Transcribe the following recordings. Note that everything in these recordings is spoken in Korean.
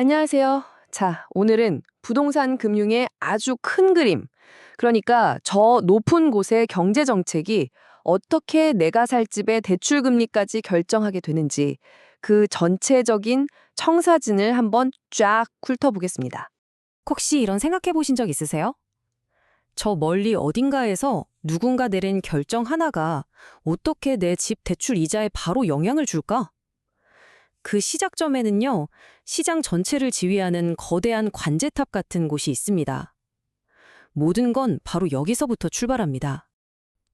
안녕하세요. 자, 오늘은 부동산 금융의 아주 큰 그림, 그러니까 저 높은 곳의 경제 정책이 어떻게 내가 살 집의 대출 금리까지 결정하게 되는지 그 전체적인 청사진을 한번 쫙 훑어보겠습니다. 혹시 이런 생각해 보신 적 있으세요? 저 멀리 어딘가에서 누군가 내린 결정 하나가 어떻게 내 집 대출 이자에 바로 영향을 줄까? 그 시작점에는요, 시장 전체를 지휘하는 거대한 관제탑 같은 곳이 있습니다. 모든 건 바로 여기서부터 출발합니다.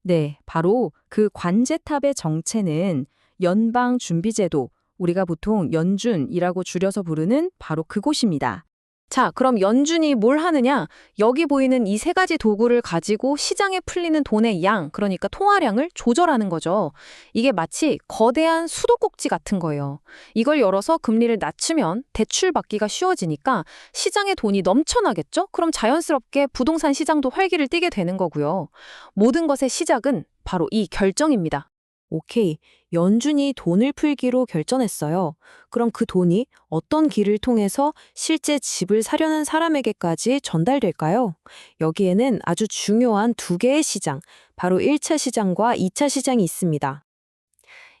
네, 바로 그 관제탑의 정체는 연방준비제도, 우리가 보통 연준이라고 줄여서 부르는 바로 그곳입니다. 자, 그럼 연준이 뭘 하느냐? 여기 보이는 이 세 가지 도구를 가지고 시장에 풀리는 돈의 양, 그러니까 통화량을 조절하는 거죠. 이게 마치 거대한 수도꼭지 같은 거예요. 이걸 열어서 금리를 낮추면 대출 받기가 쉬워지니까 시장에 돈이 넘쳐나겠죠? 그럼 자연스럽게 부동산 시장도 활기를 띠게 되는 거고요. 모든 것의 시작은 바로 이 결정입니다. 오케이, 연준이 돈을 풀기로 결정했어요. 그럼 그 돈이 어떤 길을 통해서 실제 집을 사려는 사람에게까지 전달될까요? 여기에는 아주 중요한 두 개의 시장, 바로 1차 시장과 2차 시장이 있습니다.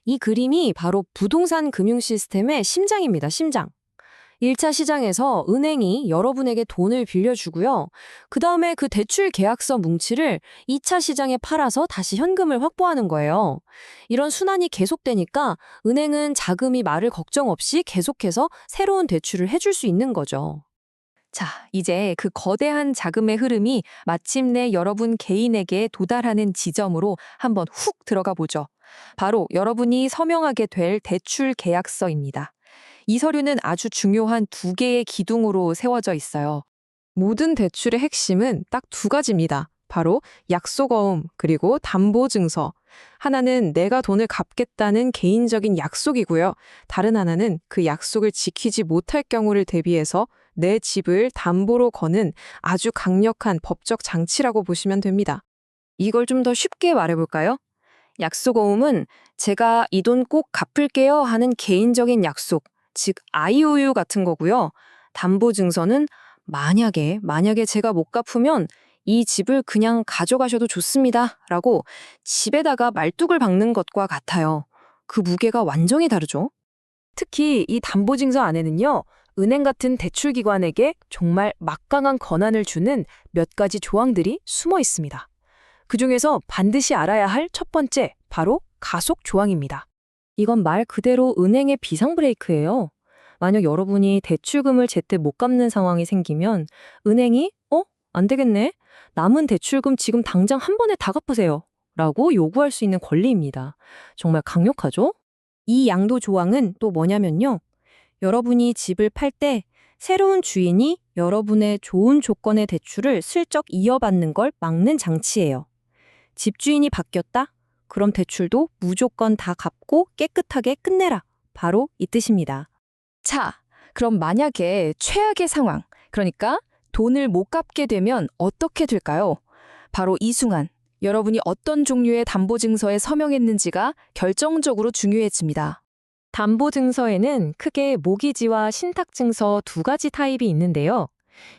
이 그림이 바로 부동산 금융 시스템의 심장입니다, 심장. 1차 시장에서 은행이 여러분에게 돈을 빌려주고요. 그 다음에 그 대출 계약서 뭉치를 2차 시장에 팔아서 다시 현금을 확보하는 거예요. 이런 순환이 계속되니까 은행은 자금이 마를 걱정 없이 계속해서 새로운 대출을 해줄 수 있는 거죠. 자, 이제 그 거대한 자금의 흐름이 마침내 여러분 개인에게 도달하는 지점으로 한번 훅 들어가 보죠. 바로 여러분이 서명하게 될 대출 계약서입니다. 이 서류는 아주 중요한 두 개의 기둥으로 세워져 있어요. 모든 대출의 핵심은 딱 두 가지입니다. 바로 약속어음 그리고 담보증서. 하나는 내가 돈을 갚겠다는 개인적인 약속이고요. 다른 하나는 그 약속을 지키지 못할 경우를 대비해서 내 집을 담보로 거는 아주 강력한 법적 장치라고 보시면 됩니다. 이걸 좀 더 쉽게 말해볼까요? 약속어음은 제가 이 돈 꼭 갚을게요 하는 개인적인 약속, 즉 IOU 같은 거고요. 담보증서는 만약에 제가 못 갚으면 이 집을 그냥 가져가셔도 좋습니다 라고 집에다가 말뚝을 박는 것과 같아요. 그 무게가 완전히 다르죠. 특히 이 담보증서 안에는요, 은행 같은 대출기관에게 정말 막강한 권한을 주는 몇 가지 조항들이 숨어 있습니다. 그중에서 반드시 알아야 할 첫 번째, 바로 가속 조항입니다. 이건 말 그대로 은행의 비상 브레이크예요. 만약 여러분이 대출금을 제때 못 갚는 상황이 생기면 은행이 안 되겠네. 남은 대출금 지금 당장 한 번에 다 갚으세요. 라고 요구할 수 있는 권리입니다. 정말 강력하죠? 이 양도 조항은 또 뭐냐면요. 여러분이 집을 팔 때 새로운 주인이 여러분의 좋은 조건의 대출을 슬쩍 이어받는 걸 막는 장치예요. 집주인이 바뀌었다? 그럼 대출도 무조건 다 갚고 깨끗하게 끝내라. 바로 이 뜻입니다. 자, 그럼 만약에 최악의 상황, 그러니까 돈을 못 갚게 되면 어떻게 될까요? 바로 이 순간, 여러분이 어떤 종류의 담보증서에 서명했는지가 결정적으로 중요해집니다. 담보증서에는 크게 모기지와 신탁증서 두 가지 타입이 있는데요.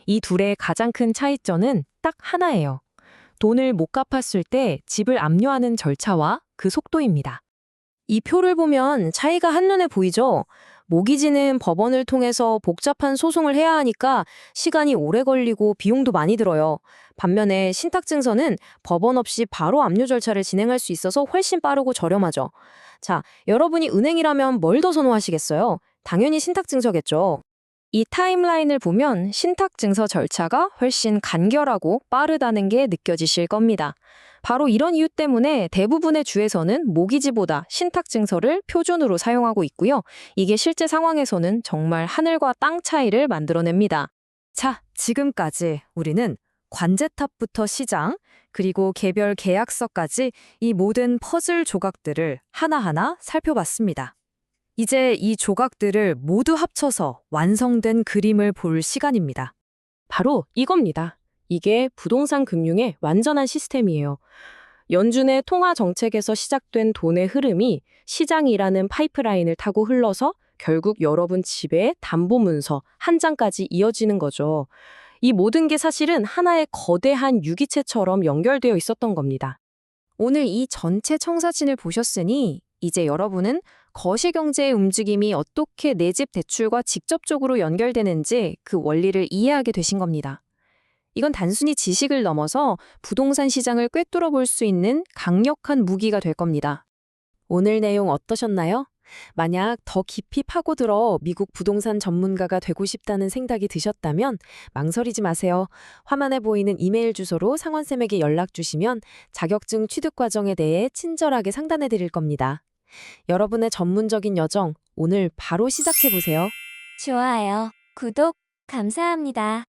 이 둘의 가장 큰 차이점은 딱 하나예요. 돈을 못 갚았을 때 집을 압류하는 절차와 그 속도입니다. 이 표를 보면 차이가 한눈에 보이죠? 모기지는 법원을 통해서 복잡한 소송을 해야 하니까 시간이 오래 걸리고 비용도 많이 들어요. 반면에 신탁증서는 법원 없이 바로 압류 절차를 진행할 수 있어서 훨씬 빠르고 저렴하죠. 자, 여러분이 은행이라면 뭘 더 선호하시겠어요? 당연히 신탁증서겠죠. 이 타임라인을 보면 신탁증서 절차가 훨씬 간결하고 빠르다는 게 느껴지실 겁니다. 바로 이런 이유 때문에 대부분의 주에서는 모기지보다 신탁증서를 표준으로 사용하고 있고요. 이게 실제 상황에서는 정말 하늘과 땅 차이를 만들어냅니다. 자, 지금까지 우리는 관제탑부터 시장, 그리고 개별 계약서까지 이 모든 퍼즐 조각들을 하나하나 살펴봤습니다. 이제 이 조각들을 모두 합쳐서 완성된 그림을 볼 시간입니다. 바로 이겁니다. 이게 부동산 금융의 완전한 시스템이에요. 연준의 통화 정책에서 시작된 돈의 흐름이 시장이라는 파이프라인을 타고 흘러서 결국 여러분 집에 담보 문서 한 장까지 이어지는 거죠. 이 모든 게 사실은 하나의 거대한 유기체처럼 연결되어 있었던 겁니다. 오늘 이 전체 청사진을 보셨으니 이제 여러분은 거시경제의 움직임이 어떻게 내 집 대출과 직접적으로 연결되는지 그 원리를 이해하게 되신 겁니다. 이건 단순히 지식을 넘어서 부동산 시장을 꿰뚫어 볼 수 있는 강력한 무기가 될 겁니다. 오늘 내용 어떠셨나요? 만약 더 깊이 파고들어 미국 부동산 전문가가 되고 싶다는 생각이 드셨다면 망설이지 마세요. 화면에 보이는 이메일 주소로 상원쌤에게 연락 주시면 자격증 취득 과정에 대해 친절하게 상담해 드릴 겁니다. 여러분의 전문적인 여정 오늘 바로 시작해 보세요. 좋아요, 구독 감사합니다.